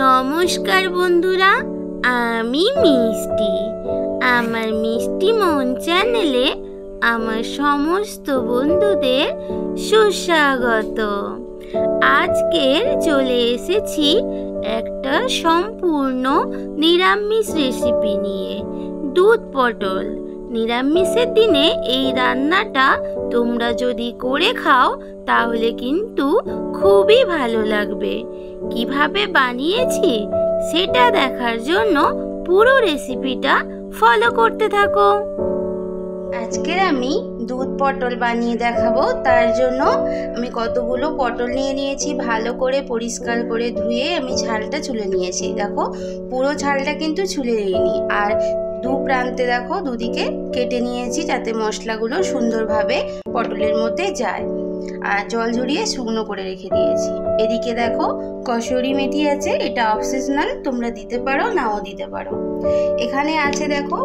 নমস্কার বন্ধুরা, আমি মিষ্টি। আমার মিষ্টি মন চ্যানেলে আমার সমস্ত বন্ধুদের সুস্বাগত। আজকের চলে এসেছি একটা সম্পূর্ণ নিরামিষ রেসিপি নিয়ে, দুধ পটল। নিরামিষের দিনে এই রান্নাটা তোমরা যদি করে খাও তাহলে কিন্তু খুবই ভালো লাগবে। কিভাবে বানিয়েছি সেটা দেখার জন্য পুরো রেসিপিটা ফলো করতে থাকো। আজকের আমি দুধ পটল বানিয়ে দেখাবো। তার জন্য আমি কতগুলো পটল নিয়ে নিয়েছি, ভালো করে পরিষ্কার করে ধুয়ে আমি ছালটা ছুলে নিয়েছি। দেখো, পুরো ছালটা কিন্তু ছুলে নিইনি। আর দু প্রান্তে দেখো দুদিকে কেটে নিয়েছি যাতে মশলাগুলো সুন্দরভাবে পটলের মধ্যে যায়। আর জল ঝরিয়ে শুকনো করে রেখে দিয়েছি। এদিকে দেখো কসুরি মেথি আছে, এটা অপশনাল, তোমরা দিতে পারো নাও দিতে পারো। এখানে আছে দেখো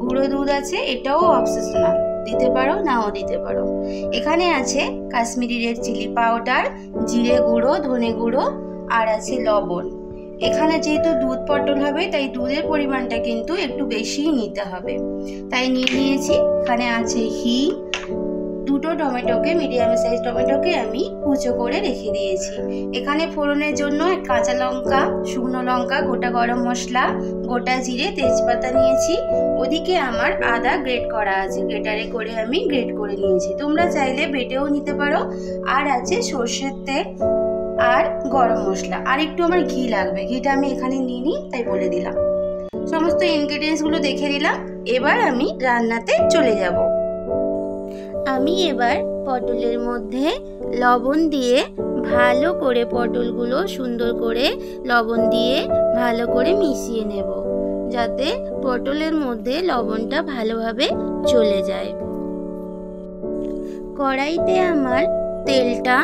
গুঁড়ো দুধ আছে, এটাও অপশনাল, দিতে পারো নাও দিতে পারো। এখানে আছে কাশ্মীরি রেড চিলি পাউডার, জিরে গুঁড়ো, ধনে গুঁড়ো, আর আছে লবণ। এখানে যেহেতু দুধ পটল হবে তাই দুধের পরিমাণটা কিন্তু একটু বেশিই নিতে হবে, তাই নিয়ে নিয়েছি। এখানে আছে হিং, দুটো টমেটোকে, মিডিয়াম সাইজ টমেটোকে আমি কুচো করে রেখে দিয়েছি। এখানে ফোড়নের জন্য কাঁচা লঙ্কা, শুকনো লঙ্কা, গোটা গরম মশলা, গোটা জিরে, তেজপাতা নিয়েছি। ওদিকে আমার আদা গ্রেট করা আছে, গ্রেটারে করে আমি গ্রেট করে নিয়েছি, তোমরা চাইলে বেটেও নিতে পারো। আর আছে সর্ষের তেল আর গরম মশলা, আর একটু আমার ঘি লাগবে, ঘিটা আমি এখানে নিইনি তাই বলে দিলাম। সমস্ত ইনগ্রেডিয়েন্টসগুলো দেখে দিলাম। এবার আমি রান্নাতে চলে যাব। আমি এবার পটলের মধ্যে লবণ দিয়ে ভালো করে পটলগুলো সুন্দর করে লবণ দিয়ে ভালো করে মিশিয়ে নেব, যাতে পটলের মধ্যে লবণটা ভালোভাবে চলে যায়। কড়াইতে আমার তেলটা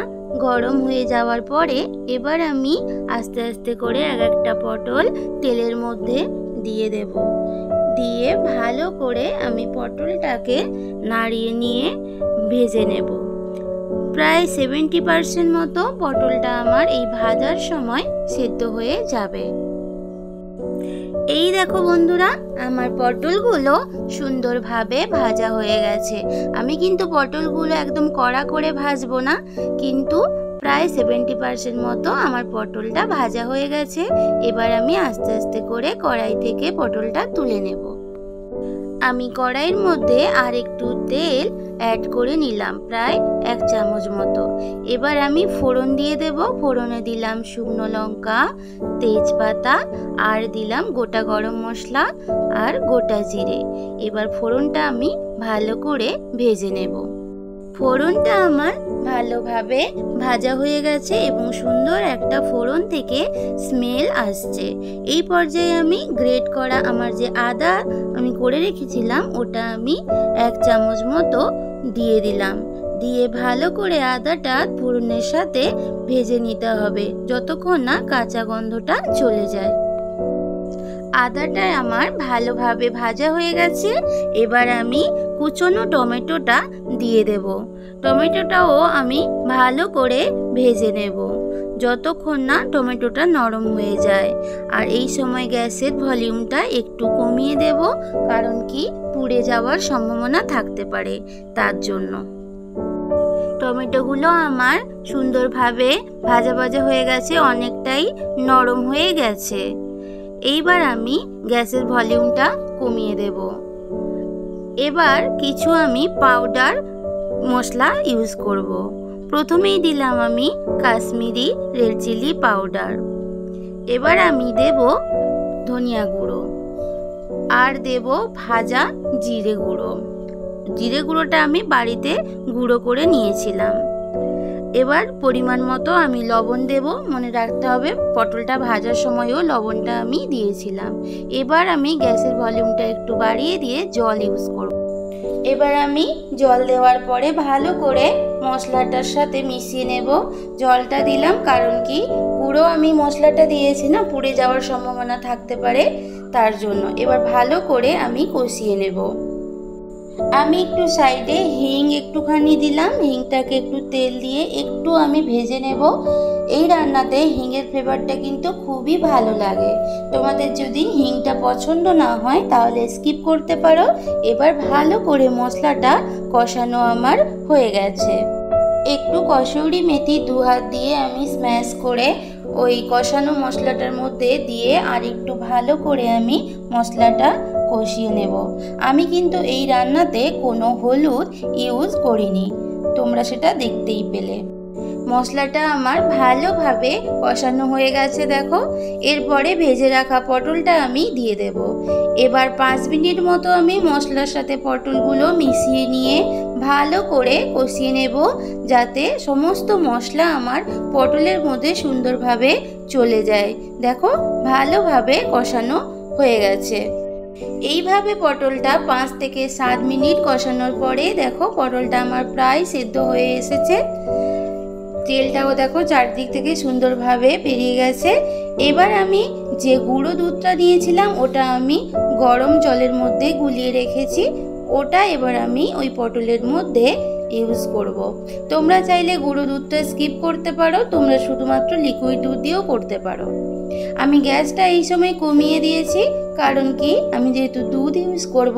গরম হয়ে যাওয়ার পরে এবার আমি আস্তে আস্তে করে এক একটা পটল তেলের মধ্যে দিয়ে দেব। দিয়ে ভালো করে আমি পটলটাকে নাড়িয়ে নিয়ে ভেজে নেব। প্রায় 70% মতো পটলটা আমার এই ভাজার সময় সেদ্ধ হয়ে যাবে। এই দেখো বন্ধুরা, আমার পটলগুলো সুন্দরভাবে ভাজা হয়ে গেছে। আমি কিন্তু পটলগুলো একদম কড়া করে ভাজবো না, কিন্তু প্রায় 70% মতো আমার পটলটা ভাজা হয়ে গেছে। এবার আমি আস্তে আস্তে করে কড়াই থেকে পটলটা তুলে নেব। আমি কড়াইয়ের মধ্যে আর একটু তেল অ্যাড করে নিলাম, প্রায় 1 চামচ মতো। এবার আমি ফোড়ন দিয়ে দেব। ফোড়নে দিলাম শুকনো লঙ্কা, তেজপাতা, আর দিলাম গোটা গরম মশলা আর গোটা জিরে। এবার ফোড়নটা আমি ভালো করে ভেজে নেব। ফোড়নটা আমার ভালোভাবে ভাজা হয়ে গেছে এবং সুন্দর একটা ফোড়ন থেকে স্মেল আসছে। এই পর্যায়ে আমি গ্রেট করা আমার যে আদা আমি করে রেখেছিলাম ওটা আমি 1 চামচ মতো দিয়ে দিলাম। দিয়ে ভালো করে আদাটা ফোড়নের সাথে ভেজে নিতে হবে যতক্ষণ না কাঁচা গন্ধটা চলে যায়। আদাটা আমার ভালোভাবে ভাজা হয়ে গেছে। এবার আমি কুচনো টমেটোটা দিয়ে দেব। টমেটোটাও আমি ভালো করে ভেজে নেব যতক্ষণ না টমেটোটা নরম হয়ে যায়। আর এই সময় গ্যাসের ভলিউমটা একটু কমিয়ে দেব, কারণ কি পুড়ে যাওয়ার সম্ভাবনা থাকতে পারে, তার জন্য। টমেটোগুলো আমার সুন্দরভাবে ভাজা ভাজা হয়ে গেছে, অনেকটাই নরম হয়ে গেছে। এইবার আমি গ্যাসের ভলিউমটা কমিয়ে দেব। এবার কিছু আমি পাউডার মশলা ইউজ করব। প্রথমেই দিলাম আমি কাশ্মীরি রেড চিলি পাউডার। এবার আমি দেব ধনিয়া গুঁড়ো, আর দেব ভাজা জিরে গুঁড়ো। জিরে গুঁড়োটা আমি বাড়িতে গুঁড়ো করে নিয়েছিলাম। এবার পরিমাণ মতো আমি লবণ দেব। মনে রাখতে হবে পটলটা ভাজার সময়ও লবণটা আমি দিয়েছিলাম। এবার আমি গ্যাসের ভলিউমটা একটু বাড়িয়ে দিয়ে জল ইউজ করব। এবার আমি জল দেওয়ার পরে ভালো করে মশলাটার সাথে মিশিয়ে নেব। জলটা দিলাম কারণ কি পুরো আমি মশলাটা দিয়েছি না, পুড়ে যাওয়ার সম্ভাবনা থাকতে পারে, তার জন্য। এবার ভালো করে আমি কষিয়ে নেব। আমি একটু সাইডে হিং একটুখানি দিলাম। হিংটাকে একটু তেল দিয়ে একটু আমি ভেজে নেব। এই রান্নাতে হিঙের ফ্লেভারটা কিন্তু খুবই ভালো লাগে। তোমাদের যদি হিংটা পছন্দ না হয় তাহলে স্কিপ করতে পারো। এবার ভালো করে মশলাটা কষানো আমার হয়ে গেছে। একটু কসুরি মেথি 2 হাত দিয়ে আমি স্ম্যাশ করে ওই কষানো মশলাটার মধ্যে দিয়ে আর একটু ভালো করে আমি মশলাটা কষিয়ে নেব। আমি কিন্তু এই রান্নাতে কোনো হলুদ ইউজ করিনি, তোমরা সেটা দেখতেই পেলে। মশলাটা আমার ভালোভাবে কষানো হয়ে গেছে দেখো। এরপরে ভেজে রাখা পটলটা আমি দিয়ে দেব। এবার 5 মিনিট মতো আমি মশলার সাথে পটলগুলো মিশিয়ে নিয়ে ভালো করে কষিয়ে নেব, যাতে সমস্ত মশলা আমার পটলের মধ্যে সুন্দরভাবে চলে যায়। দেখো ভালোভাবে কষানো হয়ে গেছে। এইভাবে পটলটা 5 থেকে 7 মিনিট কষানোর পরে দেখো পটলটা আমার প্রায় সেদ্ধ হয়ে এসেছে। তেলটাও দেখো চারদিক থেকে সুন্দরভাবে বেরিয়ে গেছে। এবার আমি যে গুঁড়ো দুধটা নিয়েছিলাম ওটা আমি গরম জলের মধ্যে গুলিয়ে রেখেছি, ওটা এবার আমি ওই পটলের মধ্যে ইউজ করব। তোমরা চাইলে গুঁড়ো দুধটা স্কিপ করতে পারো, তোমরা শুধুমাত্র লিকুইড দুধ দিয়েও করতে পারো। আমি গ্যাসটা এই সময় কমিয়ে দিয়েছি, কারণ কি আমি যেহেতু দুধ ইউজ করব,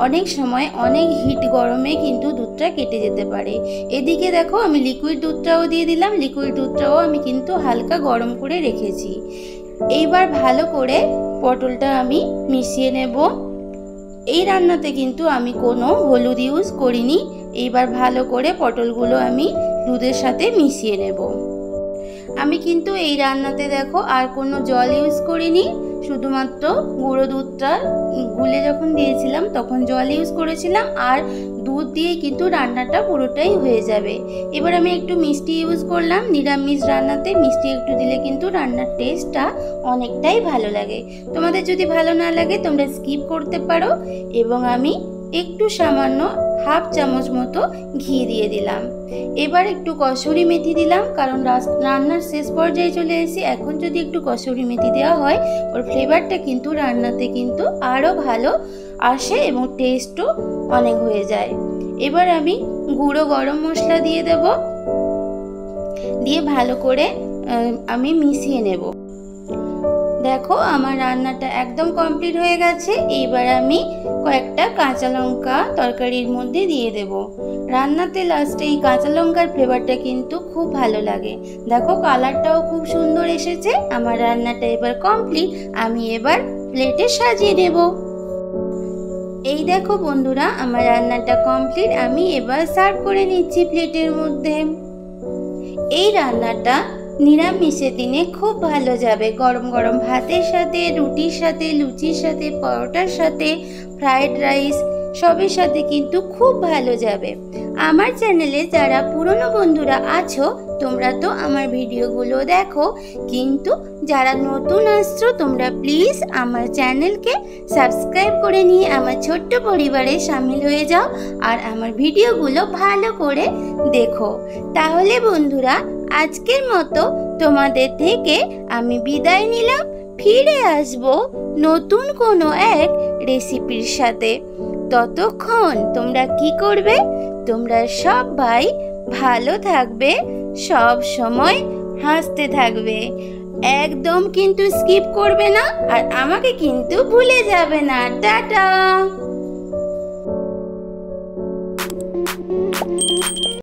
অনেক সময় অনেক হিট গরমে কিন্তু দুধটা কেটে যেতে পারে। এদিকে দেখো আমি লিকুইড দুধটাও দিয়ে দিলাম। লিকুইড দুধটাও আমি কিন্তু হালকা গরম করে রেখেছি। এইবার ভালো করে পটলটা আমি মিশিয়ে নেব। এই রান্নাতে কিন্তু আমি কোনো হলুদ ইউজ করিনি। এইবার ভালো করে পটলগুলো আমি দুধের সাথে মিশিয়ে নেব। আমি কিন্তু এই রান্নাতে দেখো আর কোনো জল ইউজ করিনি, শুধুমাত্র গুঁড়ো দুধটা গুলে যখন দিয়েছিলাম তখন জল ইউজ করেছিলাম, আর দুধ দিয়ে কিন্তু রান্নাটা পুরোটাই হয়ে যাবে। এবার আমি একটু মিষ্টি ইউজ করলাম। নিরামিষ রান্নাতে মিষ্টি একটু দিলে কিন্তু রান্নার টেস্টটা অনেকটাই ভালো লাগে। তোমাদের যদি ভালো না লাগে তোমরা স্কিপ করতে পারো। এবং আমি একটু সামান্য হাফ চামচ মতো ঘি দিয়ে দিলাম। এবার একটু কসুরি মেথি দিলাম, কারণ রান্নার শেষ পর্যায়ে চলে এসেছি। এখন যদি একটু কসুরি মেথি দেওয়া হয় ওর ফ্লেভারটা কিন্তু রান্নাতে কিন্তু আরও ভালো আসে এবং টেস্টও অনেক হয়ে যায়। এবার আমি গুঁড়ো গরম মশলা দিয়ে দেব, দিয়ে ভালো করে আমি মিশিয়ে নেব। দেখো আমার রান্নাটা একদম কমপ্লিট হয়ে গেছে। এইবার আমি কয়েকটা কাঁচা লঙ্কা তরকারির মধ্যে দিয়ে দেব। রান্নাতে লাস্টে এই কাঁচা লঙ্কার ফ্লেভারটা কিন্তু খুব ভালো লাগে। দেখো কালারটাও খুব সুন্দর এসেছে। আমার রান্নাটা এবার কমপ্লিট। আমি এবার প্লেটে সাজিয়ে নেব। এই দেখো বন্ধুরা আমার রান্নাটা কমপ্লিট। আমি এবার সার্ভ করে নিচ্ছি প্লেটের মধ্যে। এই রান্নাটা নিরামিষের দিনে খুব ভালো যাবে, গরম গরম ভাতের সাথে, রুটির সাথে, লুচির সাথে, পরোটার সাথে, ফ্রাইড রাইস সবের সাথে কিন্তু খুব ভালো যাবে। আমার চ্যানেলে যারা পুরনো বন্ধুরা আছো তোমরা তো আমার ভিডিওগুলো দেখো, কিন্তু যারা নতুন আসছো তোমরা প্লিজ আমার চ্যানেলকে সাবস্ক্রাইব করে নিয়ে আমার ছোট্ট পরিবারে সামিল হয়ে যাও আর আমার ভিডিওগুলো ভালো করে দেখো। তাহলে বন্ধুরা আজকের মতো তোমাদের থেকে আমি বিদায় নিলাম। ফিরে আসবো নতুন কোনো এক রেসিপির সাথে। ততক্ষণ তোমরা কি করবে? তোমরা সবাই ভালো থাকবে, সব সময় হাসতে থাকবে, একদম কিন্তু স্কিপ করবে না, আর আমাকে কিন্তু ভুলে যাবে না। টাটা।